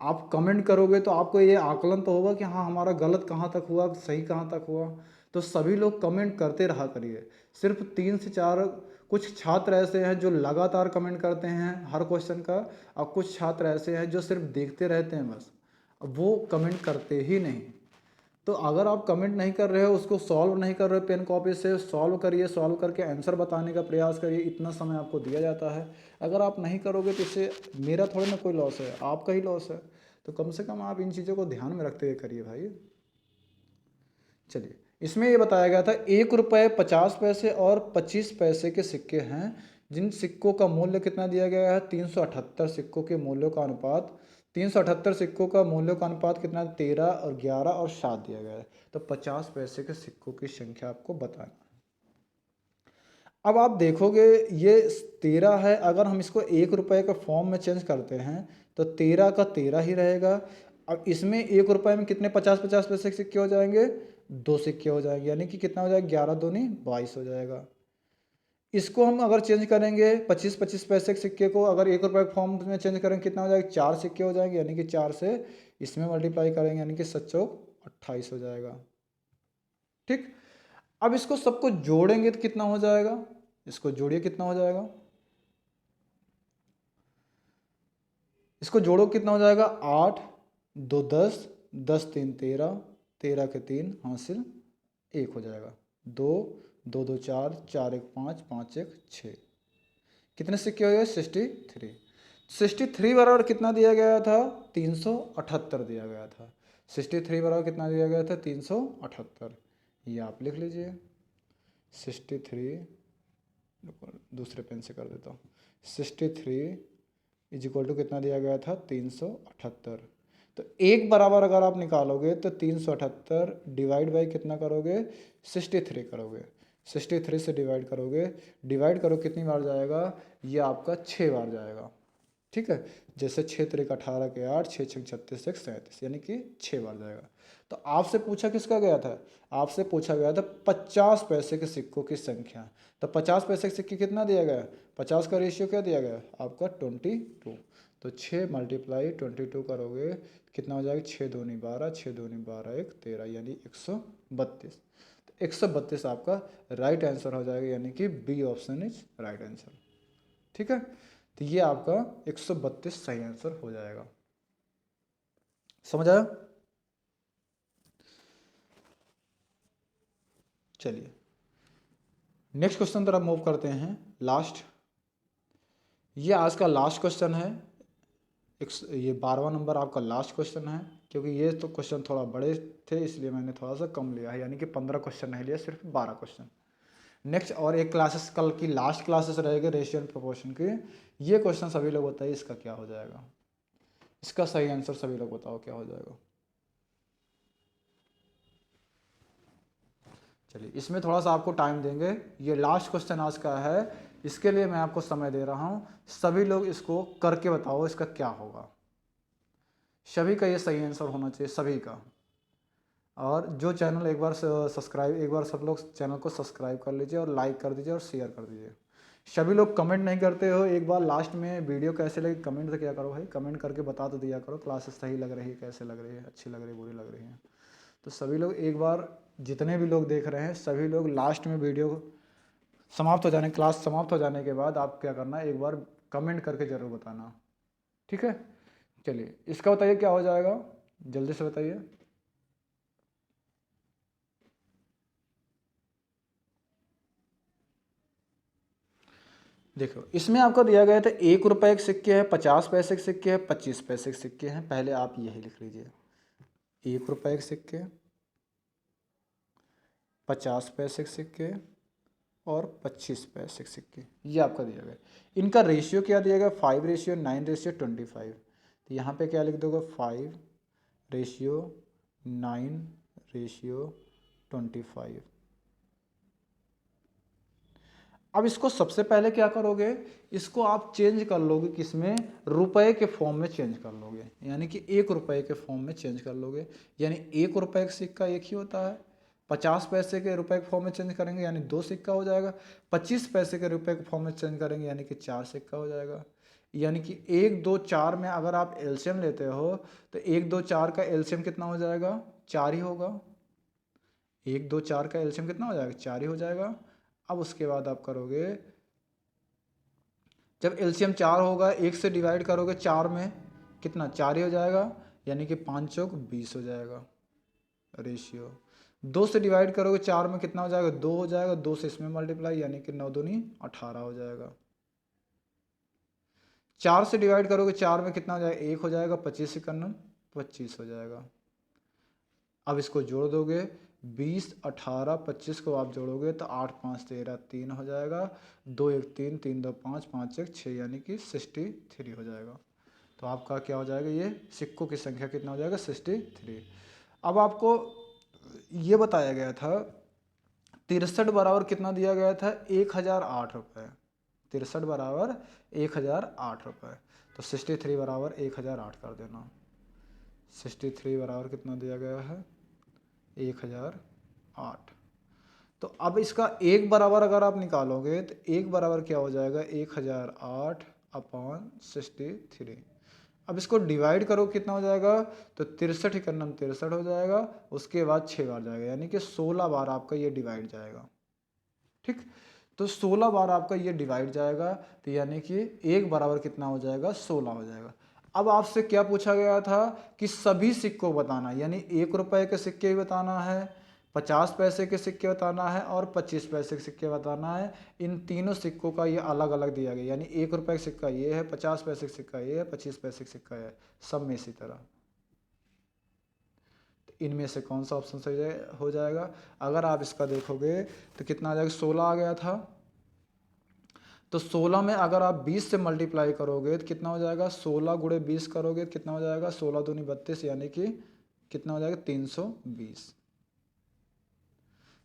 Speaker 1: आप कमेंट करोगे तो आपको ये आकलन तो होगा कि हाँ हमारा गलत कहाँ तक हुआ, सही कहाँ तक हुआ। तो सभी लोग कमेंट करते रहा करिए। सिर्फ 3 से 4 कुछ छात्र ऐसे हैं जो लगातार कमेंट करते हैं हर क्वेश्चन का, और कुछ छात्र ऐसे हैं जो सिर्फ देखते रहते हैं बस, वो कमेंट करते ही नहीं। तो अगर आप कमेंट नहीं कर रहे हो, उसको सॉल्व नहीं कर रहे हो पेन कॉपी से, सॉल्व करिए, सॉल्व करके आंसर बताने का प्रयास करिए। इतना समय आपको दिया जाता है, अगर आप नहीं करोगे तो इससे मेरा थोड़ा ना कोई लॉस है, आपका ही लॉस है। तो कम से कम आप इन चीज़ों को ध्यान में रखते हुए करिए भाई। चलिए, इसमें ये बताया गया था 1 रुपये 50 पैसे और 25 पैसे के सिक्के हैं, जिन सिक्कों का मूल्य कितना दिया गया है, 378 सिक्कों के मूल्यों का अनुपात, 378 सिक्कों का मूल्यों का अनुपात कितना, 13 और 11 और 7 दिया गया है। तो 50 पैसे के सिक्कों की संख्या आपको बताना। अब आप देखोगे ये 13 है, अगर हम इसको 1 रुपये के फॉर्म में चेंज करते हैं तो 13 का 13 ही रहेगा। अब इसमें 1 रुपये में कितने 50-50 पैसे के सिक्के हो जाएंगे, 2 सिक्के हो जाएंगे, यानी कि कितना हो जाएगा, 11 दूनी 22 हो जाएगा। इसको हम अगर चेंज करेंगे 25-25 पैसे के सिक्के को अगर 1 रुपये के फॉर्म में चेंज करेंगे, कितना हो जाएगा, 4 सिक्के हो जाएंगे, यानी कि 4 से इसमें मल्टीप्लाई करेंगे, यानी कि 7 चौक 28 हो जाएगा। ठीक, अब इसको सबको जोड़ेंगे तो कितना हो जाएगा, इसको जोड़िए कितना हो जाएगा, इसको जोड़ो कितना हो जाएगा, 8 2 10, 10 3 13, 13 के 3 हासिल 1 हो जाएगा, 2 2 2 4, 4 1 5, 5 1 6, कितने सिक्के हो गए, 63। 63 बराबर कितना दिया गया था, 378 दिया गया था। 63 बराबर कितना दिया गया था, 378। ये आप लिख लीजिए, 63, दूसरे पेन से कर देता हूँ, 63 इज इक्वल टू कितना दिया गया था, 378। तो एक बराबर अगर आप निकालोगे तो 378 डिवाइड बाई कितना करोगे, 63 करोगे, 63 से डिवाइड करोगे, डिवाइड करो कितनी बार जाएगा, ये आपका 6 बार जाएगा। ठीक है, जैसे 6 3 18 के 8, 6 6 36 1 37, यानी कि 6 बार जाएगा। तो आपसे पूछा किसका गया था, आपसे पूछा गया था 50 पैसे के सिक्कों की संख्या। तो 50 पैसे के सिक्के कितना दिया गया, 50 का रेशियो क्या दिया गया आपका, 22। तो 6 मल्टीप्लाई 22 करोगे कितना हो जाएगा, 6 दूनी 12, 6 दूनी 12 1 13, यानी 132। तो 132 आपका राइट आंसर हो जाएगा, यानी कि B option is right answer. ठीक है, तो ये आपका 132 सही आंसर हो जाएगा। समझ आया। चलिए नेक्स्ट क्वेश्चन तरफ मूव करते हैं, लास्ट। ये आज का लास्ट क्वेश्चन है, ये 12वां नंबर आपका लास्ट क्वेश्चन है, क्योंकि ये तो क्वेश्चन थोड़ा बड़े थे इसलिए मैंने थोड़ा सा कम लिया है, यानी कि 15 क्वेश्चन नहीं लिया, सिर्फ 12 क्वेश्चन। नेक्स्ट और एक क्लासेस कल की लास्ट क्लासेस रहेगी रेशियो एंड प्रोपोर्शन की। ये क्वेश्चन सभी लोग बताइए इसका क्या हो जाएगा, इसका सही आंसर सभी लोग बताओ क्या हो जाएगा। चलिए इसमें थोड़ा सा आपको टाइम देंगे, ये लास्ट क्वेश्चन आज का है, इसके लिए मैं आपको समय दे रहा हूँ। सभी लोग इसको करके बताओ इसका क्या होगा, सभी का ये सही आंसर होना चाहिए, सभी का। और जो चैनल एक बार सब्सक्राइब, एक बार सब लोग चैनल को सब्सक्राइब कर लीजिए और लाइक कर दीजिए और शेयर कर दीजिए। सभी लोग कमेंट नहीं करते हो, एक बार लास्ट में वीडियो कैसे लगी कमेंट तो क्या करो भाई, कमेंट करके बता तो दिया करो, क्लासेस सही लग रही है, कैसे लग रही है, अच्छी लग रही है, बुरी लग रही है। तो सभी लोग एक बार, जितने भी लोग देख रहे हैं सभी लोग लास्ट में वीडियो समाप्त हो जाने, क्लास समाप्त हो जाने के बाद आप क्या करना, एक बार कमेंट करके ज़रूर बताना। ठीक है, चलिए इसका बताइए क्या हो जाएगा, जल्दी से बताइए। देखो इसमें आपको दिया गया था 1 रुपये के सिक्के हैं, 50 पैसे के सिक्के हैं, 25 पैसे के सिक्के हैं। पहले आप यही लिख लीजिए, 1 रुपये के सिक्के, 50 पैसे के सिक्के और 25 पैसे के सिक्के, ये आपका दिया गया। इनका रेशियो क्या दिया गया, 5:9:25। तो यहाँ पे क्या लिख दोगे, 5:9:25। अब इसको सबसे पहले क्या करोगे, इसको आप चेंज कर लोगे किसमें, रुपए के फॉर्म में चेंज कर लोगे, यानी कि 1 रुपये के फॉर्म में चेंज कर लोगे। यानी 1 रुपये का सिक्का एक ही होता है, 50 पैसे के रुपए के फॉर्म में चेंज करेंगे यानी 2 सिक्का हो जाएगा, 25 पैसे के रुपए के फॉर्म में चेंज करेंगे यानी कि 4 सिक्का हो जाएगा। यानी कि 1 2 4 में अगर आप एलसीएम लेते हो तो 1 2 4 का एलसीएम कितना हो जाएगा, 4 ही होगा। 1 2 4 का एलसीएम कितना हो जाएगा, 4 ही हो जाएगा। अब उसके बाद आप करोगे, जब एलसीएम 4 होगा 1 से डिवाइड करोगे 4 में, कितना 4 ही हो जाएगा, यानी कि 5 चौक 20 हो जाएगा। रेशियो। 2 से डिवाइड करोगे 4 में कितना हो जाएगा, 2 हो जाएगा, 2 से इसमें मल्टीप्लाई यानी कि 9 दूनी 18 हो जाएगा। 4 से डिवाइड करोगे 4 में कितना हो जाएगा, 1 हो जाएगा, 25 इक्यावन 25 हो जाएगा। अब इसको जोड़ दोगे 20 18 25 को आप जोड़ोगे तो 8 5 13 3 हो जाएगा, 2 1 3 3 2 5 5 1 6 यानी कि 63 हो जाएगा। तो आपका क्या हो जाएगा, ये सिक्कों की संख्या कितना हो जाएगा, 63। अब आपको ये बताया गया था 63 बराबर कितना दिया गया था, 1008 रुपये। 63 बराबर 1008 रुपये। तो 63 बराबर 1008 कर देना। 63 बराबर कितना दिया गया है, 1008। तो अब इसका एक बराबर अगर आप निकालोगे तो एक बराबर क्या हो जाएगा, 1008 अपॉन 63। अब इसको डिवाइड करो कितना हो जाएगा, तो 63 इक्यावन 63 हो जाएगा, उसके बाद 6 बार जाएगा यानी कि 16 बार आपका ये डिवाइड जाएगा। ठीक, तो 16 बार आपका ये डिवाइड जाएगा, तो यानी कि एक बराबर कितना हो जाएगा, 16 हो जाएगा। अब आपसे क्या पूछा गया था कि सभी सिक्कों बताना, यानी 1 रुपए के सिक्के भी बताना है, 50 पैसे के सिक्के बताना है और 25 पैसे के सिक्के बताना है। इन तीनों सिक्कों का ये अलग अलग दिया गया, यानी 1 रुपए का सिक्का ये है, 50 पैसे का सिक्का ये है, 25 पैसे का सिक्का है, सब में इसी तरह। इनमें से कौन सा ऑप्शन सही हो जाएगा, अगर आप इसका देखोगे तो कितना आ जाएगा, 16 आ गया था। तो 16 में अगर आप 20 से मल्टीप्लाई करोगे तो कितना हो जाएगा, 16 गुणे 20 करोगे तो कितना हो जाएगा, 16 दूनी 32 यानी कि कितना हो जाएगा, 320।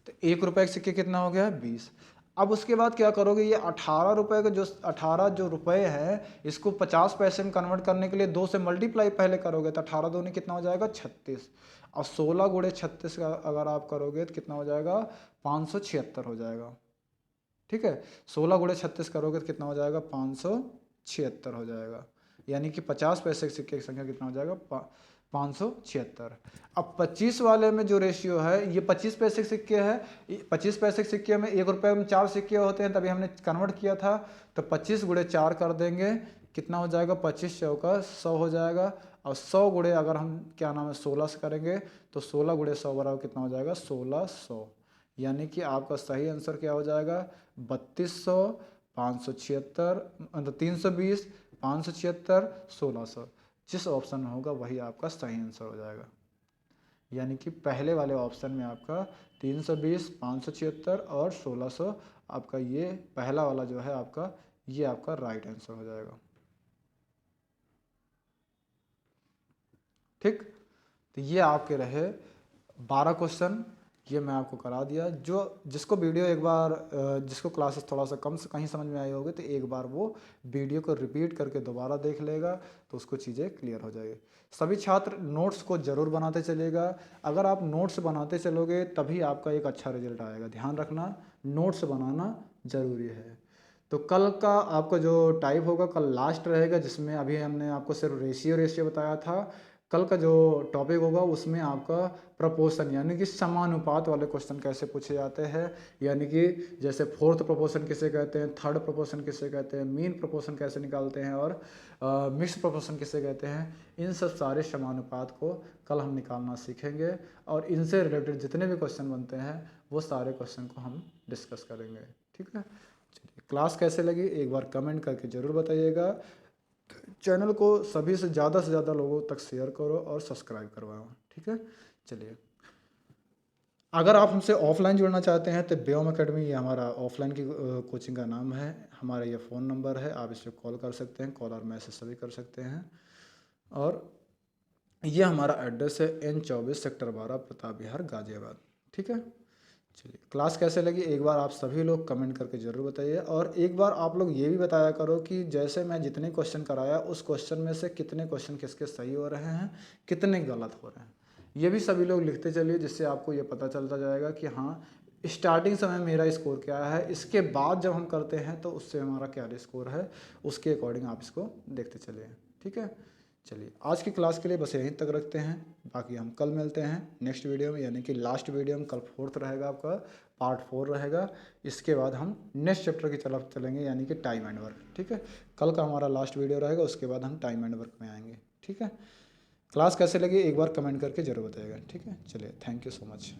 Speaker 1: तो 1 रुपए के सिक्के कितना हो गया, 20। अब उसके बाद क्या करोगे, ये 18 रुपए का जो 18 जो रुपए है इसको 50 पैसे में कन्वर्ट करने के लिए 2 से मल्टीप्लाई पहले करोगे तो 18 दूनी कितना हो जाएगा, 36। और 16 गुणे 36 का अगर आप करोगे तो कितना हो जाएगा, 576 हो जाएगा। ठीक है, 16 गुणे 36 करोगे तो कितना हो जाएगा, 576 हो जाएगा, यानी कि 50 पैसे के सिक्के की संख्या कितना हो जाएगा, 576। अब 25 वाले में जो रेशियो है, ये 25 पैसे के सिक्के है, 25 पैसे के सिक्के में 1 रुपये में 4 सिक्के होते हैं, तभी हमने कन्वर्ट किया था। तो 25 गुणे 4 कर देंगे, कितना हो जाएगा, 25 चौका 100 हो जाएगा। और 100 गुणे अगर हम क्या नाम है 16 से करेंगे तो 16 गुणे 100 बराबर कितना हो जाएगा, 1600। यानी कि आपका सही आंसर क्या हो जाएगा, 3200 576 मतलब 320 576 1600। जिस ऑप्शन में होगा वही आपका सही आंसर हो जाएगा। यानी कि पहले वाले ऑप्शन में आपका 320 576 और 1600 आपका ये पहला वाला जो है आपका, ये आपका राइट आंसर हो जाएगा। ठीक, तो ये आपके रहे 12 क्वेश्चन, ये मैं आपको करा दिया। जो जिसको वीडियो एक बार जिसको क्लासेस थोड़ा सा कम से कहीं समझ में आई होगी तो एक बार वो वीडियो को रिपीट करके दोबारा देख लेगा तो उसको चीज़ें क्लियर हो जाएगी। सभी छात्र नोट्स को ज़रूर बनाते चलेगा। अगर आप नोट्स बनाते चलोगे तभी आपका एक अच्छा रिजल्ट आएगा। ध्यान रखना, नोट्स बनाना ज़रूरी है। तो कल का आपका जो टाइप होगा, कल लास्ट रहेगा, जिसमें अभी हमने आपको सिर्फ रेशियो बताया था। कल का जो टॉपिक होगा उसमें आपका प्रपोर्शन यानी कि समानुपात वाले क्वेश्चन कैसे पूछे जाते हैं, यानी कि जैसे फोर्थ प्रपोर्शन किसे कहते हैं, थर्ड प्रपोर्शन किसे कहते हैं, मीन प्रपोर्शन कैसे निकालते हैं और मिक्स प्रपोर्शन किसे कहते हैं, इन सब सारे समानुपात को कल हम निकालना सीखेंगे। और इनसे रिलेटेड जितने भी क्वेश्चन बनते हैं वो सारे क्वेश्चन को हम डिस्कस करेंगे। ठीक है, चलिए क्लास कैसे लगी एक बार कमेंट करके ज़रूर बताइएगा। चैनल को सभी से ज़्यादा लोगों तक शेयर करो और सब्सक्राइब करवाओ। ठीक है, चलिए अगर आप हमसे ऑफलाइन जुड़ना चाहते हैं तो व्योम अकेडमी, ये हमारा ऑफलाइन की कोचिंग का नाम है। हमारा ये फ़ोन नंबर है, आप इस पर कॉल कर सकते हैं, कॉल और मैसेज सभी कर सकते हैं। और ये हमारा एड्रेस है N24 सेक्टर 12 प्रताप विहार गाज़ियाबाद। ठीक है, चलिए क्लास कैसे लगी एक बार आप सभी लोग कमेंट करके ज़रूर बताइए। और एक बार आप लोग ये भी बताया करो कि जैसे मैं जितने क्वेश्चन कराया उस क्वेश्चन में से कितने क्वेश्चन किसके सही हो रहे हैं, कितने गलत हो रहे हैं, ये भी सभी लोग लिखते चलिए, जिससे आपको ये पता चलता जाएगा कि हाँ स्टार्टिंग समय मेरा स्कोर क्या है, इसके बाद जब हम करते हैं तो उससे हमारा क्या स्कोर है, उसके अकॉर्डिंग आप इसको देखते चलिए। ठीक है, चलिए आज की क्लास के लिए बस यहीं तक रखते हैं, बाकी हम कल मिलते हैं नेक्स्ट वीडियो में, यानी कि लास्ट वीडियो में कल फोर्थ रहेगा आपका, पार्ट 4 रहेगा। इसके बाद हम नेक्स्ट चैप्टर की तरफ चलेंगे यानी कि टाइम एंड वर्क। ठीक है, कल का हमारा लास्ट वीडियो रहेगा, उसके बाद हम टाइम एंड वर्क में आएंगे। ठीक है, क्लास कैसे लगी एक बार कमेंट करके ज़रूर बताइएगा, ठीक है। चलिए, थैंक यू सो मच।